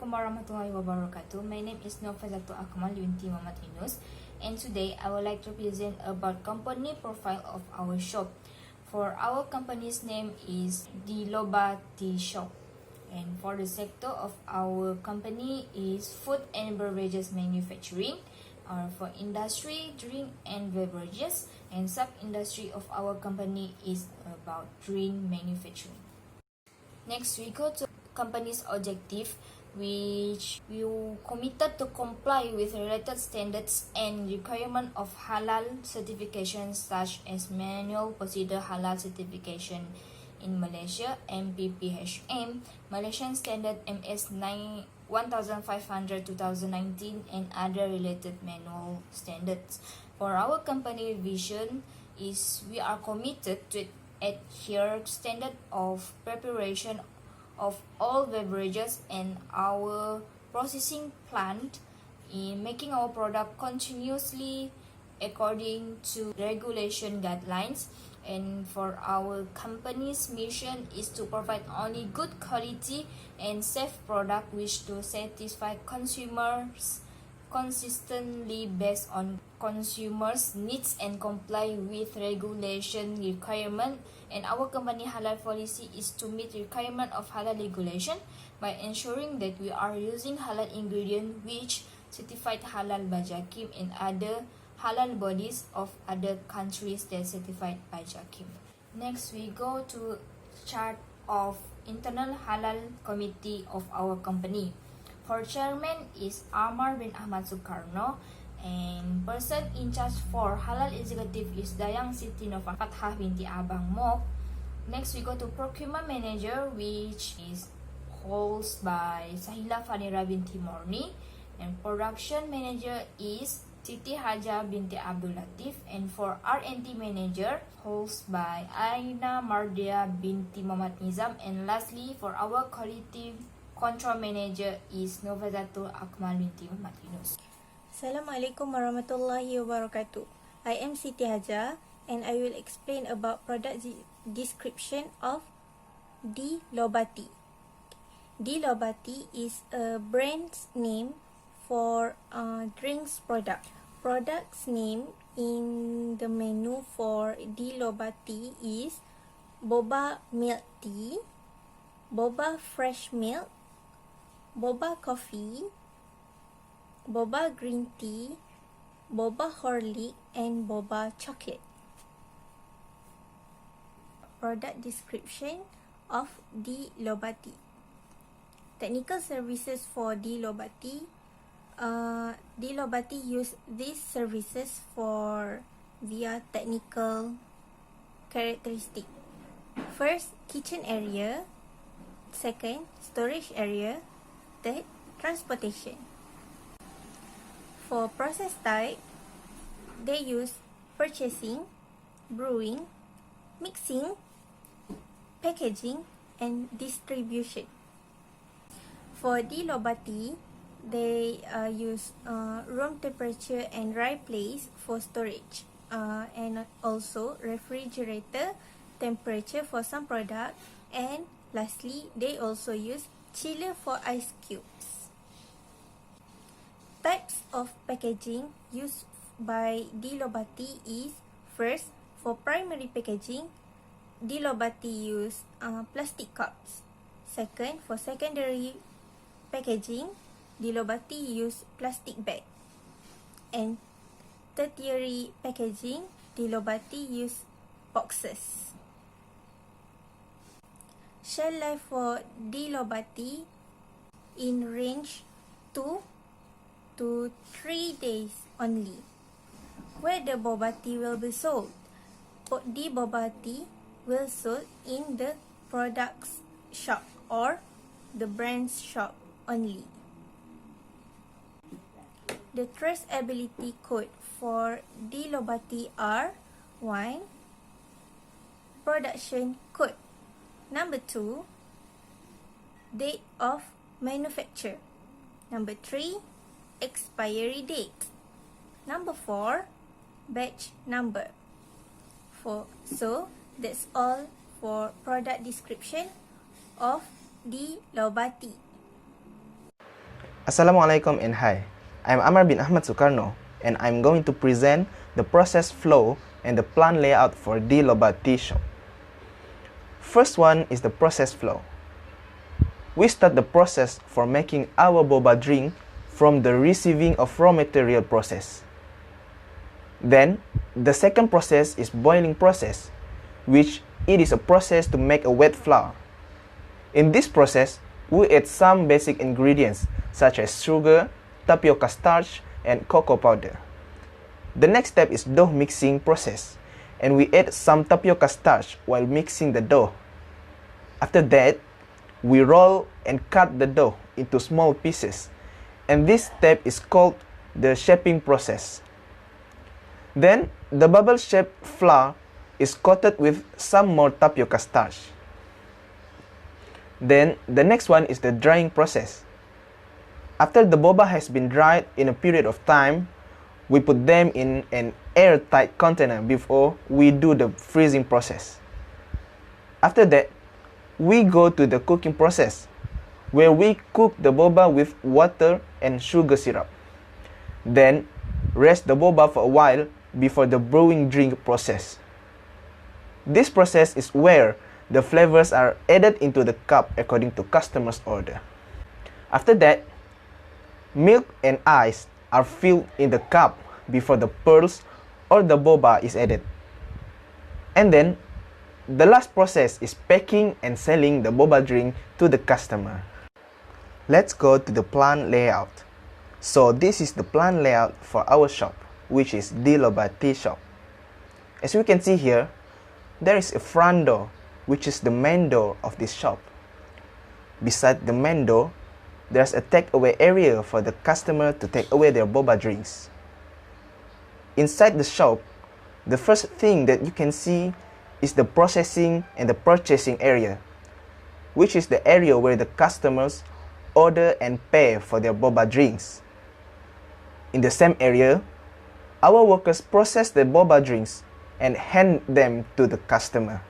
Assalamualaikum warahmatullahi wabarakatuh. My name is Nofazatu Akmal binti Muhammad Yunus, and today I would like to present about company profile of our shop. For our company's name is the LobaTea Shop, and for the sector of our company is food and beverages manufacturing, or for industry, drink and beverages, and sub-industry of our company is about drink manufacturing. Next, we go to company's objective, which we committed to comply with related standards and requirement of halal certifications such as manual procedure halal certification in Malaysia, MPPHM, Malaysian Standard MS 1500 2019, and other related manual standards. For our company vision is we are committed to adhere standard of preparation of all beverages and our processing plant in making our product continuously according to regulation guidelines. And for our company's mission is to provide only good quality and safe product which to satisfy consumers consistently based on consumers' needs and comply with regulation requirement. And our company halal policy is to meet requirement of halal regulation by ensuring that we are using halal ingredient which certified halal by JAKIM and other halal bodies of other countries that certified by JAKIM. Next, we go to chart of internal halal committee of our company. For chairman is Amar bin Ahmad Sukarno, and person in charge for halal executive is Dayang Siti Nova Fathah binti Abang Mok. Next, we go to procurement manager, which is holds by Sahila Fanira binti Morni, and production manager is Siti Haja binti Abdul Latif, and for R&D manager holds by Aina Mardia binti Muhammad Nizam, and lastly for our quality control manager is Novazatul Akmal binti Muhammad Yunus. Assalamualaikum warahmatullahi wabarakatuh. I am Siti Haja and I will explain about product description of the LobaTea. The LobaTea is a brand name for drinks product. Product's name in the menu for the LobaTea is boba milk tea, boba fresh milk, boba coffee, boba green tea, boba Horlick, and boba chocolate. Product description of the LobaTea. Technical services for the LobaTea. The LobaTea use these services for via technical characteristic. First, kitchen area. Second, storage area. Third, transportation. For process type, they use purchasing, brewing, mixing, packaging, and distribution. For the LobaTea, they use room temperature and dry place for storage, and also refrigerator temperature for some product, and lastly, they also use chiller for ice cubes. Types of packaging used by the LobaTea is first, for primary packaging, the LobaTea use plastic cups. Second, for secondary packaging, the LobaTea use plastic bag. And tertiary packaging, the LobaTea use boxes. Shelf life for the LobaTea in range 2 to 3 days only. Where the boba tea will be sold? The boba tea will sold in the products shop or the brand's shop only. The traceability code for the LobaTea are 1. Production code. Number 2. Date of manufacture. Number 3. Expiry date. Number 4. Batch number. So that's all for product description of the LobaTea. Assalamualaikum and hi. I'm Amar bin Ahmad Sukarno and I'm going to present the process flow and the plan layout for the LobaTea Shop. First one is the process flow. We start the process for making our boba drink from the receiving of raw material process. Then, the second process is boiling process, which it is a process to make a wet flour. In this process, we add some basic ingredients such as sugar, tapioca starch, and cocoa powder. The next step is dough mixing process, and we add some tapioca starch while mixing the dough. After that, we roll and cut the dough into small pieces, and this step is called the shaping process. Then, the bubble-shaped flour is coated with some more tapioca starch. Then, the next one is the drying process. After the boba has been dried in a period of time, we put them in an airtight container before we do the freezing process. After that, we go to the cooking process, where we cook the boba with water and sugar syrup. Then, rest the boba for a while before the brewing drink process. This process is where the flavors are added into the cup according to customer's order. After that, milk and ice are filled in the cup before the pearls or the boba is added. And then, the last process is packing and selling the boba drink to the customer. Let's go to the plan layout. So this is the plan layout for our shop, which is the LobaTea Shop. As we can see here, there is a front door, which is the main door of this shop. Beside the main door, there's a takeaway area for the customer to take away their boba drinks. Inside the shop, the first thing that you can see is the processing and the purchasing area, which is the area where the customers order and pay for their boba drinks. In the same area, our workers process the boba drinks and hand them to the customer.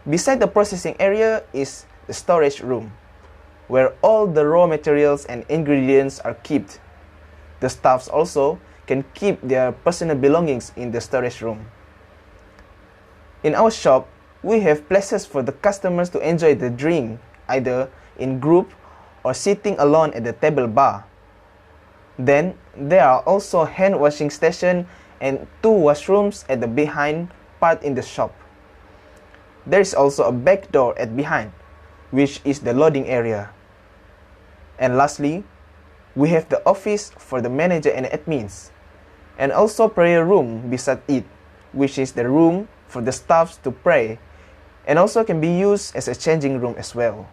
Beside the processing area is the storage room, where all the raw materials and ingredients are kept. The staffs also can keep their personal belongings in the storage room. In our shop, we have places for the customers to enjoy the drink, either in group or sitting alone at the table bar. Then, there are also hand washing station and 2 washrooms at the behind part in the shop. There is also a back door at behind, which is the loading area. And lastly, we have the office for the manager and admins, and also prayer room beside it, which is the room for the staffs to pray, and also can be used as a changing room as well.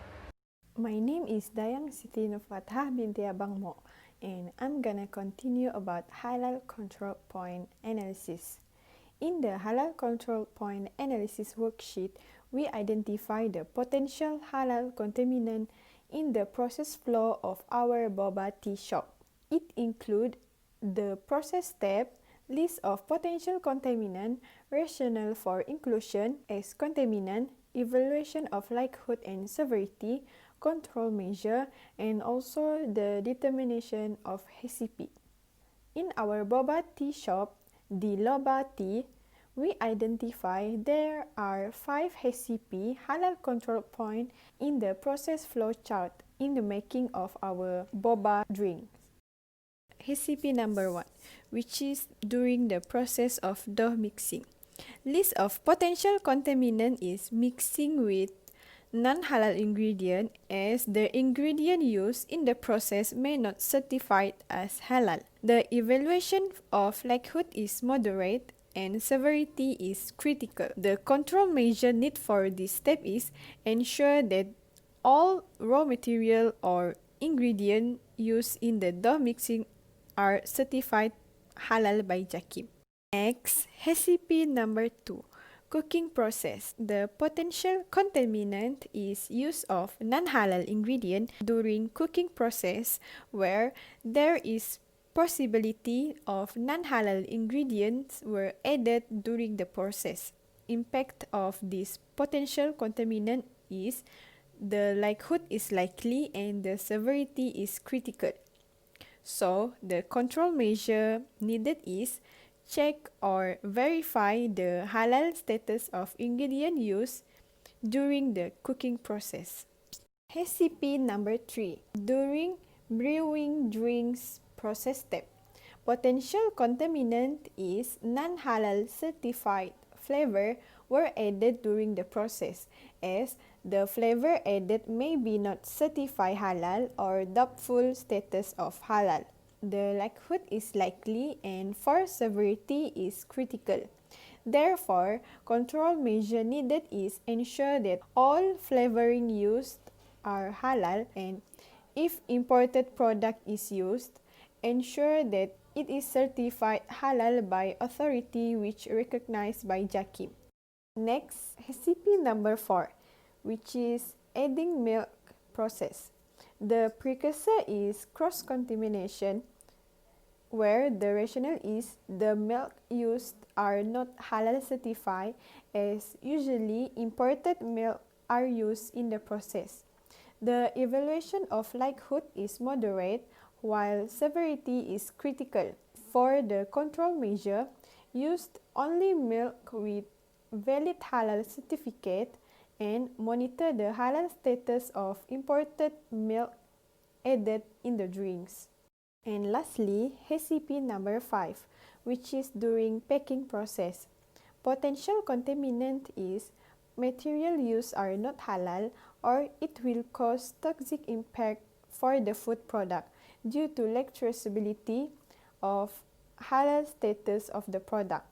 My name is Dayang Siti Nufathah binti Abang Mo, and I'm gonna continue about halal control point analysis. In the halal control point analysis worksheet, we identify the potential halal contaminant in the process flow of our boba tea shop. It includes the process step, list of potential contaminant, rationale for inclusion as contaminant, evaluation of likelihood and severity, control measure, and also the determination of HCP. In our boba tea shop, the LobaTea, we identify there are 5 HCP halal control point in the process flow chart in the making of our boba drink. HCP number 1, which is during the process of dough mixing. List of potential contaminant is mixing with non-halal ingredient, as the ingredient used in the process may not certified as halal. The evaluation of likelihood is moderate and severity is critical. The control measure need for this step is ensure that all raw material or ingredient used in the dough mixing are certified halal by Jakim. Next, HCP number 2. Cooking process. The potential contaminant is use of non-halal ingredient during cooking process where there is possibility of non-halal ingredients were added during the process. Impact of this potential contaminant is the likelihood is likely and the severity is critical. So, the control measure needed is check or verify the halal status of ingredient used during the cooking process. HCP number 3. During brewing drinks process step, potential contaminant is non-halal certified flavor were added during the process, as the flavor added may be not certified halal or doubtful status of halal. The likelihood is likely and for severity is critical. Therefore, control measure needed is ensure that all flavoring used are halal, and if imported product is used, ensure that it is certified halal by authority which recognized by JAKIM. Next, HCP number 4, which is adding milk process. The precursor is cross-contamination, where the rationale is the milk used are not halal certified, as usually imported milk are used in the process. The evaluation of likelihood is moderate, while severity is critical. For the control measure, used only milk with valid halal certificate and monitor the halal status of imported milk added in the drinks. And lastly, HCP number 5, which is during packing process. Potential contaminant is material used are not halal or it will cause toxic impact for the food product due to lack traceability of halal status of the product.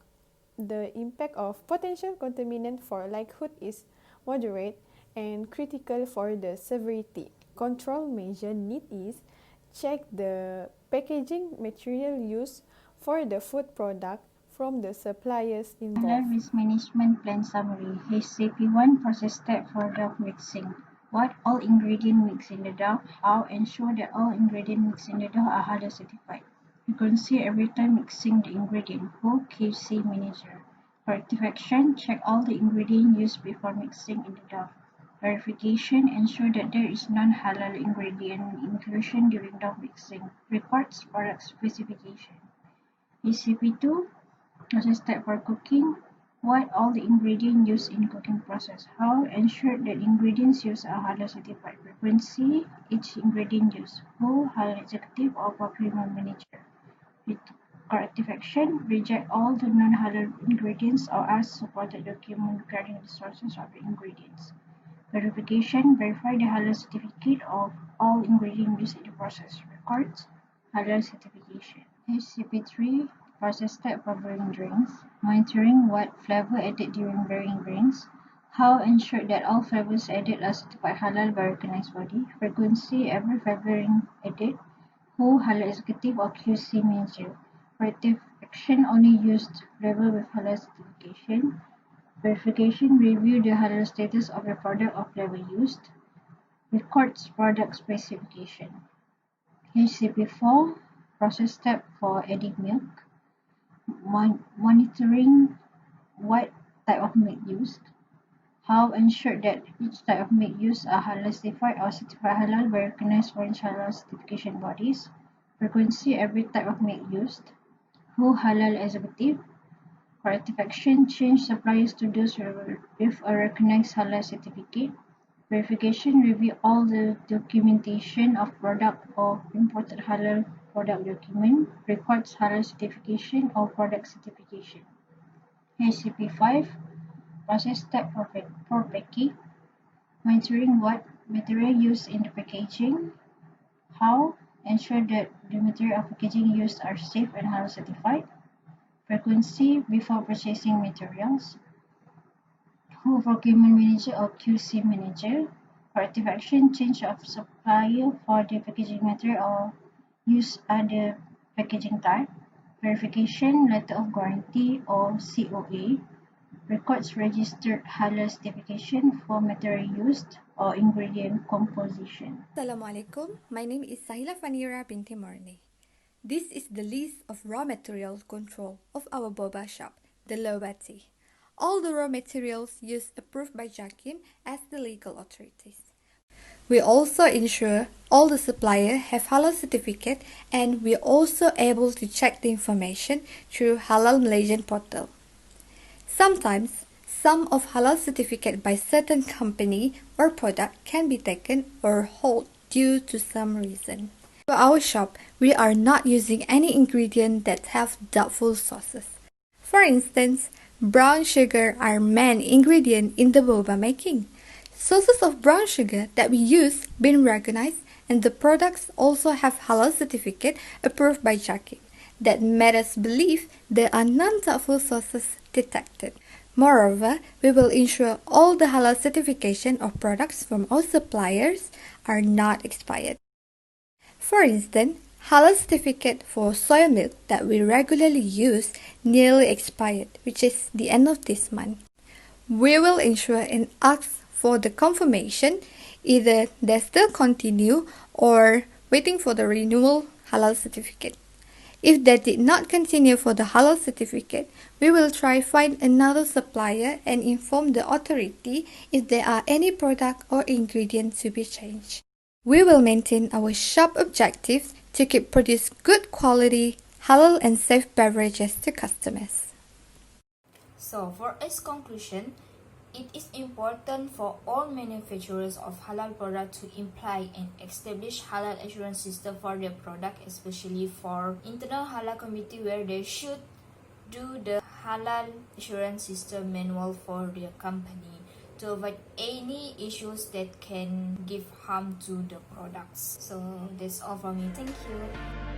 The impact of potential contaminant for likelihood is moderate and critical for the severity. Control measure need is check the packaging material used for the food product from the suppliers Halal involved. Risk Management Plan Summary. HCP1 Process Step for Dough Mixing. What all ingredients mix in the dough? How ensure that all ingredients mixed in the dough are halal certified? Frequency every time mixing the ingredient. Who? QC Manager. Corrective action. Check all the ingredients used before mixing in the dough. Verification. Ensure that there is non-halal ingredient inclusion during dough mixing. Records product specification. HCP2 Process step for cooking. What all the ingredients used in cooking process? How ensure that ingredients used are halal certified? Frequency each ingredient used. Who? Halal executive or procurement manager. Corrective action. Reject all the non-halal ingredients or ask supported document regarding the sources of the ingredients. Verification. Verify the halal certificate of all ingredients used in the process. Records. Halal certification. HCP3 Process step for brewing drinks. Monitoring what flavor added during brewing drinks. How ensure that all flavors added are certified halal by recognized body. Frequency every flavoring added. Who? Halal executive or QC manager. Corrective action only used flavor with halal certification. Verification review the halal status of the product or flavor used. Records product specification. HCP4 Process step for adding milk. Monitoring what type of milk used. How ensure that each type of milk used are halal certified or certified halal by recognized foreign halal certification bodies. Frequency every type of milk used. Who? Halal executive. Corrective action change suppliers to those with a recognized halal certificate. Verification review all the documentation of product or imported halal product document. Records halal certification or product certification. HCP5 Process step for packing. Monitoring what material used in the packaging. How ensure that the material of packaging used are safe and halal certified. Frequency before purchasing materials. Who? Procurement manager or QC manager. Corrective action change of supplier for the packaging material or use other packaging type. Verification letter of guarantee or COA. Records registered halal certification for material used or ingredient composition. Assalamualaikum. My name is Sahila Fanira binti Morne. This is the list of raw material control of our boba shop, the LobaTea. All the raw materials used approved by JAKIM as the legal authorities. We also ensure all the suppliers have halal certificate, and we are also able to check the information through Halal Malaysian portal. Sometimes, some of halal certificate by certain company or product can be taken or held due to some reason. For our shop, we are not using any ingredient that have doubtful sources. For instance, brown sugar are main ingredient in the boba making. Sources of brown sugar that we use been recognized, and the products also have halal certificate approved by JAKIM. That made us believe there are non-doubtful sources detected. Moreover, we will ensure all the halal certification of products from our suppliers are not expired. For instance, halal certificate for soya milk that we regularly use nearly expired, which is the end of this month. We will ensure and ask for the confirmation, either they still continue or waiting for the renewal halal certificate. If they did not continue for the halal certificate, we will try find another supplier and inform the authority if there are any product or ingredient to be changed. We will maintain our shop objectives to keep produce good quality, halal and safe beverages to customers. So for its conclusion, it is important for all manufacturers of halal products to imply and establish halal assurance system for their product, especially for internal halal committee where they should do the halal assurance system manual for their company to avoid any issues that can give harm to the products. So that's all from me. Thank you.